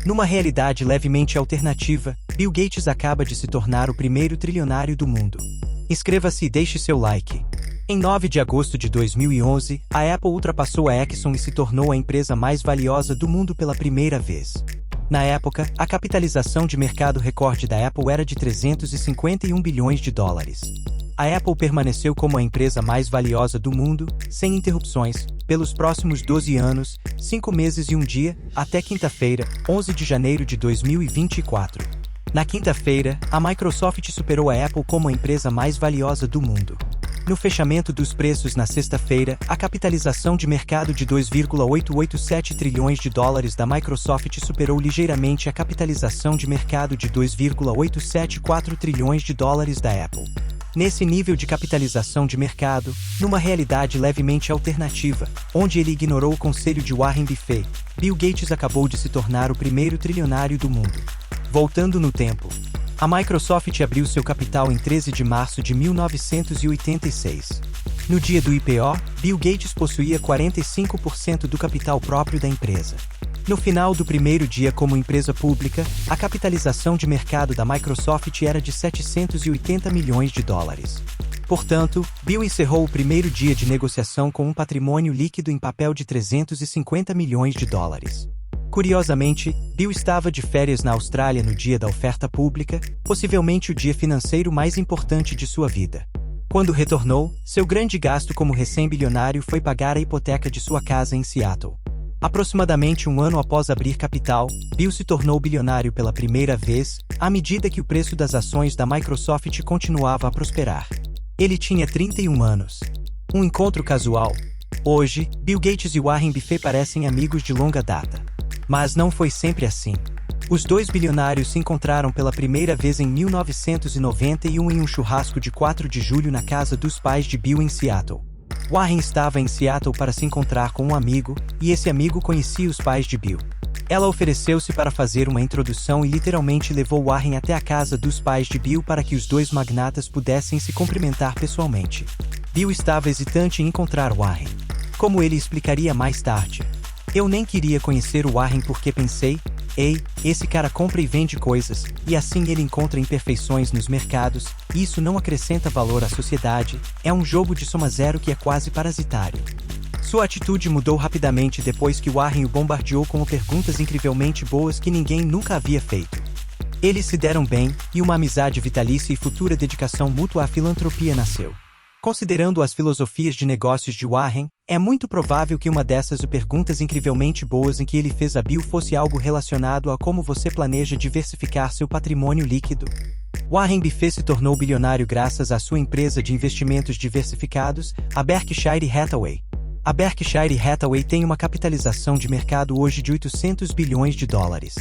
Numa realidade levemente alternativa, Bill Gates acaba de se tornar o primeiro trilionário do mundo. Inscreva-se e deixe seu like. Em 9 de agosto de 2011, a Apple ultrapassou a Exxon e se tornou a empresa mais valiosa do mundo pela primeira vez. Na época, a capitalização de mercado recorde da Apple era de 351 bilhões de dólares. A Apple permaneceu como a empresa mais valiosa do mundo, sem interrupções, pelos próximos 12 anos, 5 meses e 1 dia, até quinta-feira, 11 de janeiro de 2024. Na quinta-feira, a Microsoft superou a Apple como a empresa mais valiosa do mundo. No fechamento dos preços na sexta-feira, a capitalização de mercado de 2,887 trilhões de dólares da Microsoft superou ligeiramente a capitalização de mercado de 2,874 trilhões de dólares da Apple. Nesse nível de capitalização de mercado, numa realidade levemente alternativa, onde ele ignorou o conselho de Warren Buffett, Bill Gates acabou de se tornar o primeiro trilionário do mundo. Voltando no tempo, a Microsoft abriu seu capital em 13 de março de 1986. No dia do IPO, Bill Gates possuía 45% do capital próprio da empresa. No final do primeiro dia como empresa pública, a capitalização de mercado da Microsoft era de 780 milhões de dólares. Portanto, Bill encerrou o primeiro dia de negociação com um patrimônio líquido em papel de 350 milhões de dólares. Curiosamente, Bill estava de férias na Austrália no dia da oferta pública, possivelmente o dia financeiro mais importante de sua vida. Quando retornou, seu grande gasto como recém-bilionário foi pagar a hipoteca de sua casa em Seattle. Aproximadamente um ano após abrir capital, Bill se tornou bilionário pela primeira vez, à medida que o preço das ações da Microsoft continuava a prosperar. Ele tinha 31 anos. Um encontro casual. Hoje, Bill Gates e Warren Buffett parecem amigos de longa data. Mas não foi sempre assim. Os dois bilionários se encontraram pela primeira vez em 1991 em um churrasco de 4 de julho na casa dos pais de Bill em Seattle. Warren estava em Seattle para se encontrar com um amigo, e esse amigo conhecia os pais de Bill. Ela ofereceu-se para fazer uma introdução e literalmente levou Warren até a casa dos pais de Bill para que os dois magnatas pudessem se cumprimentar pessoalmente. Bill estava hesitante em encontrar Warren. Como ele explicaria mais tarde. Eu nem queria conhecer o Warren porque pensei, ei, esse cara compra e vende coisas, e assim ele encontra imperfeições nos mercados, e isso não acrescenta valor à sociedade, é um jogo de soma zero que é quase parasitário. Sua atitude mudou rapidamente depois que Warren o bombardeou com perguntas incrivelmente boas que ninguém nunca havia feito. Eles se deram bem, e uma amizade vitalícia e futura dedicação mútua à filantropia nasceu. Considerando as filosofias de negócios de Warren, é muito provável que uma dessas perguntas incrivelmente boas em que ele fez a Bill fosse algo relacionado a como você planeja diversificar seu patrimônio líquido. Warren Buffett se tornou bilionário graças à sua empresa de investimentos diversificados, a Berkshire Hathaway. A Berkshire Hathaway tem uma capitalização de mercado hoje de 800 bilhões de dólares.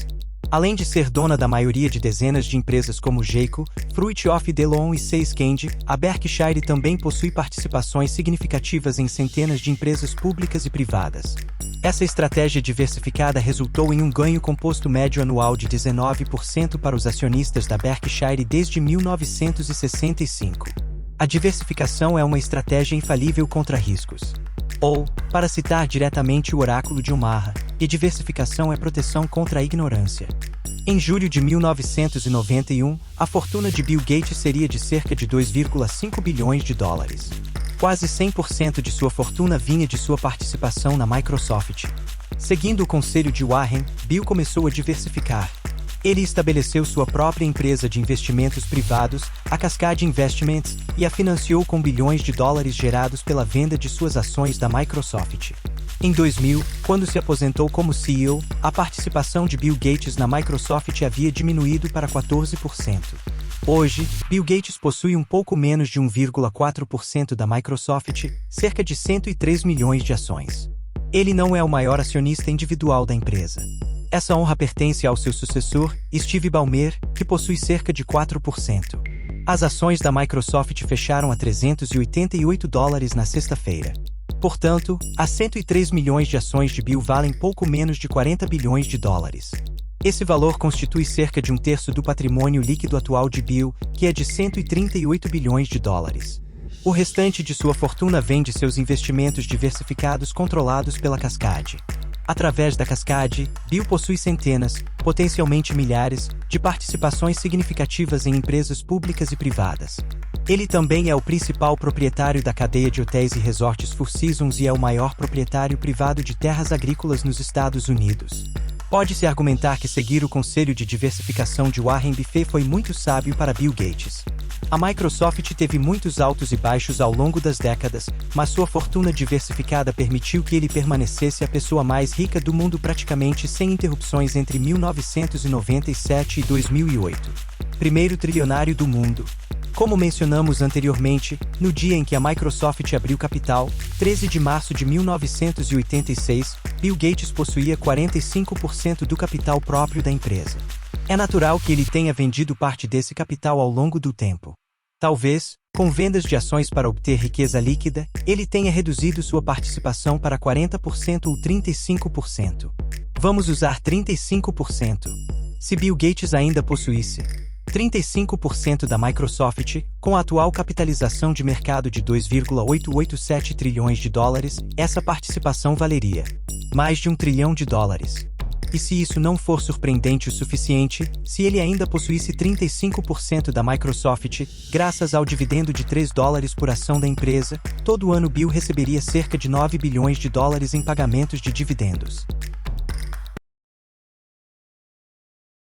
Além de ser dona da maioria de dezenas de empresas como Geico, Fruit of the Loom e See's Candy, a Berkshire também possui participações significativas em centenas de empresas públicas e privadas. Essa estratégia diversificada resultou em um ganho composto médio anual de 19% para os acionistas da Berkshire desde 1965. A diversificação é uma estratégia infalível contra riscos. Ou, para citar diretamente o oráculo de Omaha, e diversificação é proteção contra a ignorância. Em julho de 1991, a fortuna de Bill Gates seria de cerca de 2,5 bilhões de dólares. Quase 100% de sua fortuna vinha de sua participação na Microsoft. Seguindo o conselho de Warren, Bill começou a diversificar. Ele estabeleceu sua própria empresa de investimentos privados, a Cascade Investments, e a financiou com bilhões de dólares gerados pela venda de suas ações da Microsoft. Em 2000, quando se aposentou como CEO, a participação de Bill Gates na Microsoft havia diminuído para 14%. Hoje, Bill Gates possui um pouco menos de 1,4% da Microsoft, cerca de 103 milhões de ações. Ele não é o maior acionista individual da empresa. Essa honra pertence ao seu sucessor, Steve Ballmer, que possui cerca de 4%. As ações da Microsoft fecharam a $388 na sexta-feira. Portanto, as 103 milhões de ações de Bill valem pouco menos de 40 bilhões de dólares. Esse valor constitui cerca de um terço do patrimônio líquido atual de Bill, que é de 138 bilhões de dólares. O restante de sua fortuna vem de seus investimentos diversificados controlados pela Cascade. Através da Cascade, Bill possui centenas, potencialmente milhares, de participações significativas em empresas públicas e privadas. Ele também é o principal proprietário da cadeia de hotéis e resorts Four Seasons e é o maior proprietário privado de terras agrícolas nos Estados Unidos. Pode-se argumentar que seguir o conselho de diversificação de Warren Buffett foi muito sábio para Bill Gates. A Microsoft teve muitos altos e baixos ao longo das décadas, mas sua fortuna diversificada permitiu que ele permanecesse a pessoa mais rica do mundo praticamente sem interrupções entre 1997 e 2008. Primeiro trilionário do mundo. Como mencionamos anteriormente, no dia em que a Microsoft abriu capital, 13 de março de 1986, Bill Gates possuía 45% do capital próprio da empresa. É natural que ele tenha vendido parte desse capital ao longo do tempo. Talvez, com vendas de ações para obter riqueza líquida, ele tenha reduzido sua participação para 40% ou 35%. Vamos usar 35%. Se Bill Gates ainda possuísse 35% da Microsoft, com a atual capitalização de mercado de 2,887 trilhões de dólares, essa participação valeria mais de $1 trilhão. E se isso não for surpreendente o suficiente, se ele ainda possuísse 35% da Microsoft, graças ao dividendo de $3 por ação da empresa, todo ano Bill receberia cerca de $9 bilhões em pagamentos de dividendos.